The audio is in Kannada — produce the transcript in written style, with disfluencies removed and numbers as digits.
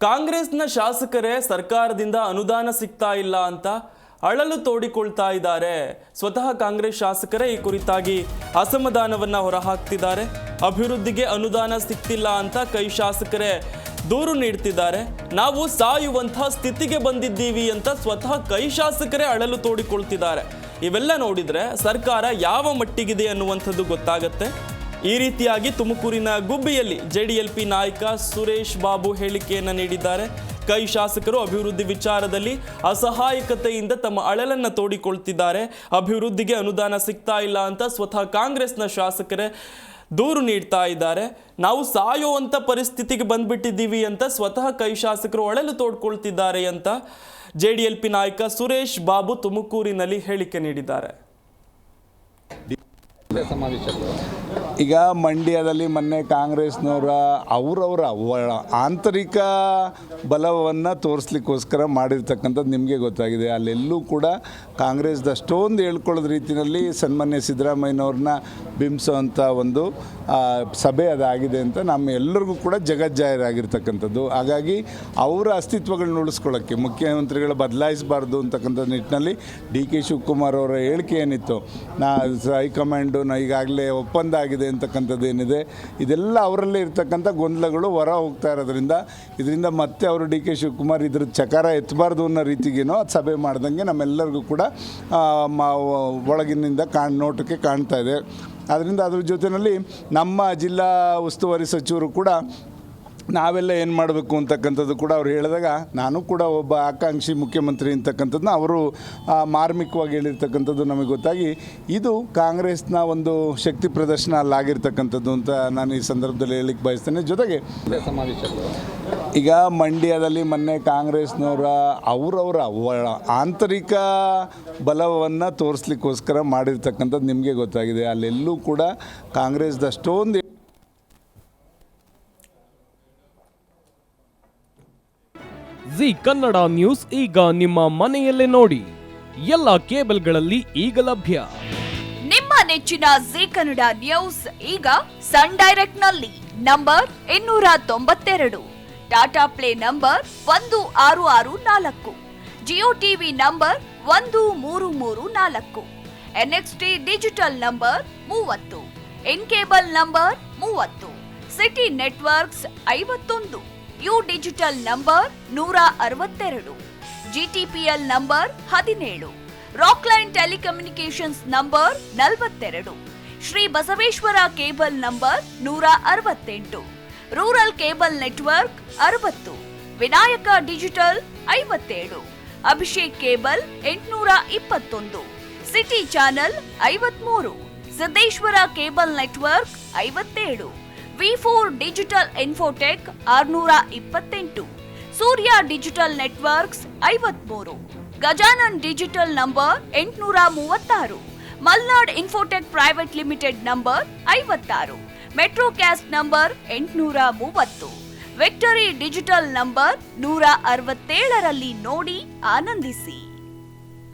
ಕಾಂಗ್ರೆಸ್ನ ಶಾಸಕರೇ ಸರ್ಕಾರದಿಂದ ಅನುದಾನ ಸಿಗ್ತಾ ಇಲ್ಲ ಅಂತ ಅಳಲು ತೋಡಿಕೊಳ್ತಾ ಇದ್ದಾರೆ. ಸ್ವತಃ ಕಾಂಗ್ರೆಸ್ ಶಾಸಕರೇ ಈ ಕುರಿತಾಗಿ ಅಸಮಾಧಾನವನ್ನ ಹೊರಹಾಕ್ತಿದ್ದಾರೆ. ಅಭಿವೃದ್ಧಿಗೆ ಅನುದಾನ ಸಿಗ್ತಿಲ್ಲ ಅಂತ ಕೈ ಶಾಸಕರೇ ದೂರು ನೀಡ್ತಿದ್ದಾರೆ. ನಾವು ಸಾಯುವಂಥ ಸ್ಥಿತಿಗೆ ಬಂದಿದ್ದೀವಿ ಅಂತ ಸ್ವತಃ ಕೈ ಶಾಸಕರೇ ಅಳಲು ತೋಡಿಕೊಳ್ತಿದ್ದಾರೆ. ಇವೆಲ್ಲ ನೋಡಿದ್ರೆ ಸರ್ಕಾರ ಯಾವ ಮಟ್ಟಿಗಿದೆ ಅನ್ನುವಂಥದ್ದು ಗೊತ್ತಾಗತ್ತೆ. ಈ ರೀತಿಯಾಗಿ ತುಮಕೂರಿನ ಗುಬ್ಬಿಯಲ್ಲಿ ಜೆಡಿಎಲ್ಪಿ ನಾಯಕ ಸುರೇಶ್ ಬಾಬು ಹೇಳಿಕೆಯನ್ನು ನೀಡಿದ್ದಾರೆ. ಕೈ ಶಾಸಕರು ಅಭಿವೃದ್ಧಿ ವಿಚಾರದಲ್ಲಿ ಅಸಹಾಯಕತೆಯಿಂದ ತಮ್ಮ ಅಳಲನ್ನು ತೋಡಿಕೊಳ್ತಿದ್ದಾರೆ. ಅಭಿವೃದ್ಧಿಗೆ ಅನುದಾನ ಸಿಗ್ತಾ ಇಲ್ಲ ಅಂತ ಸ್ವತಃ ಕಾಂಗ್ರೆಸ್ನ ಶಾಸಕರೇ ದೂರು ನೀಡ್ತಾ ಇದ್ದಾರೆ. ನಾವು ಸಾಯುವಂಥ ಪರಿಸ್ಥಿತಿಗೆ ಬಂದ್ಬಿಟ್ಟಿದ್ದೀವಿ ಅಂತ ಸ್ವತಃ ಕೈ ಶಾಸಕರು ಅಳಲು ತೋಡ್ಕೊಳ್ತಿದ್ದಾರೆ ಅಂತ ಜೆಡಿಎಲ್ಪಿ ನಾಯಕ ಸುರೇಶ್ ಬಾಬು ತುಮಕೂರಿನಲ್ಲಿ ಹೇಳಿಕೆ ನೀಡಿದ್ದಾರೆ. ಈಗ ಮಂಡ್ಯದಲ್ಲಿ ಮೊನ್ನೆ ಕಾಂಗ್ರೆಸ್ನವರ ಅವರವರ ಆಂತರಿಕ ಬಲವನ್ನು ತೋರಿಸ್ಲಿಕ್ಕೋಸ್ಕರ ಮಾಡಿರ್ತಕ್ಕಂಥದ್ದು ನಿಮಗೆ ಗೊತ್ತಾಗಿದೆ. ಅಲ್ಲೆಲ್ಲೂ ಕೂಡ ಕಾಂಗ್ರೆಸ್ದಷ್ಟೊಂದು ಹೇಳ್ಕೊಳ್ಳೋದ ರೀತಿಯಲ್ಲಿ ಸನ್ಮಾನ್ಯ ಸಿದ್ದರಾಮಯ್ಯನವ್ರನ್ನ ಬಿಂಬಿಸೋವಂಥ ಒಂದು ಸಭೆ ಅದಾಗಿದೆ ಅಂತ ನಮ್ಮ ಎಲ್ಲರಿಗೂ ಕೂಡ ಜಗಜ್ಜಾಹೀರಾಗಿರ್ತಕ್ಕಂಥದ್ದು. ಹಾಗಾಗಿ ಅವರ ಅಸ್ತಿತ್ವಗಳನ್ನ ಉಳಿಸ್ಕೊಳ್ಳೋಕ್ಕೆ ಮುಖ್ಯಮಂತ್ರಿಗಳು ಬದಲಾಯಿಸಬಾರ್ದು ಅಂತಕ್ಕಂಥ ನಿಟ್ಟಿನಲ್ಲಿ ಡಿ ಕೆ ಶಿವಕುಮಾರ್ ಅವರ ಹೇಳಿಕೆ ಏನಿತ್ತು, ಹೈಕಮಾಂಡು ಈಗಾಗಲೇ ಒಪ್ಪಂದ ಆಗಿದೆ ಅಂತಕ್ಕಂಥದ್ದು ಏನಿದೆ, ಇದೆಲ್ಲ ಅವರಲ್ಲೇ ಇರ್ತಕ್ಕಂಥ ಗೊಂದಲಗಳು ಹೊರ ಹೋಗ್ತಾ ಇರೋದ್ರಿಂದ ಇದರಿಂದ ಮತ್ತೆ ಅವರು ಡಿ ಕೆ ಶಿವಕುಮಾರ್ ಇದ್ರ ಚಕಾರ ಎತ್ತಬಾರ್ದು ಅನ್ನೋ ರೀತಿಗೇನೋ ಅದು ಸಭೆ ಮಾಡ್ದಂಗೆ ನಮ್ಮೆಲ್ಲರಿಗೂ ಕೂಡ ಒಳಗಿನಿಂದ ನೋಟಕ್ಕೆ ಕಾಣ್ತಾ ಇದೆ. ಅದರಿಂದ ಅದ್ರ ಜೊತೆಯಲ್ಲಿ ನಮ್ಮ ಜಿಲ್ಲಾ ಉಸ್ತುವಾರಿ ಸಚಿವರು ಕೂಡ ನಾವೆಲ್ಲ ಏನು ಮಾಡಬೇಕು ಅಂತಕ್ಕಂಥದ್ದು ಕೂಡ ಅವ್ರು ಹೇಳಿದಾಗ ನಾನು ಕೂಡ ಒಬ್ಬ ಆಕಾಂಕ್ಷಿ ಮುಖ್ಯಮಂತ್ರಿ ಅಂತಕ್ಕಂಥದ್ದನ್ನ ಅವರು ಮಾರ್ಮಿಕವಾಗಿ ಹೇಳಿರ್ತಕ್ಕಂಥದ್ದು ನಮಗೆ ಗೊತ್ತಾಗಿ ಇದು ಕಾಂಗ್ರೆಸ್ನ ಒಂದು ಶಕ್ತಿ ಪ್ರದರ್ಶನ ಅಲ್ಲಾಗಿರ್ತಕ್ಕಂಥದ್ದು ಅಂತ ನಾನು ಈ ಸಂದರ್ಭದಲ್ಲಿ ಹೇಳಿಕ್ಕೆ ಬಯಸ್ತೇನೆ. ಜೊತೆಗೆ ಈಗ ಮಂಡ್ಯದಲ್ಲಿ ಮೊನ್ನೆ ಕಾಂಗ್ರೆಸ್ನವರ ಅವರವರ ಆಂತರಿಕ ಬಲವನ್ನು ತೋರಿಸ್ಲಿಕ್ಕೋಸ್ಕರ ಮಾಡಿರ್ತಕ್ಕಂಥದ್ದು ನಿಮಗೆ ಗೊತ್ತಾಗಿದೆ. ಅಲ್ಲೆಲ್ಲೂ ಕೂಡ ಕಾಂಗ್ರೆಸ್ದಷ್ಟೊಂದು ಜಿ ಕನ್ನಡ ನ್ಯೂಸ್ ಈಗ ನಿಮ್ಮ ಮನೆಯಲ್ಲೇ ನೋಡಿ. ಎಲ್ಲ ಕೇಬಲ್ಗಳಲ್ಲಿ ಈಗ ಲಭ್ಯ. ನಿಮ್ಮ ನೆಚ್ಚಿನ ಜಿ ಕನ್ನಡ ನ್ಯೂಸ್ ಈಗ ಸನ್ ಡೈರೆಕ್ಟ್ ನಲ್ಲಿ number 292, Tata play number 1664, Jio TV number 1334, NXT digital number 30, in cable number 30, city networks 51, U digital number 162, GTPL number 17, Rockline telecommunications number 42, Shri Basaveshwara cable number 168, rural cable network 60, Vinayaka digital 57, Abhishek cable 821, city channel 53, Siddeshwara cable network 57, V4 digital Infotech 628, Surya digital networks 53, Gajanan digital number 836, Malnad Infotech Private Limited number 56, Metrocast number 830, Victory Digital number 167ರಲ್ಲಿ ನೋಡಿ ಆನಂದಿಸಿ.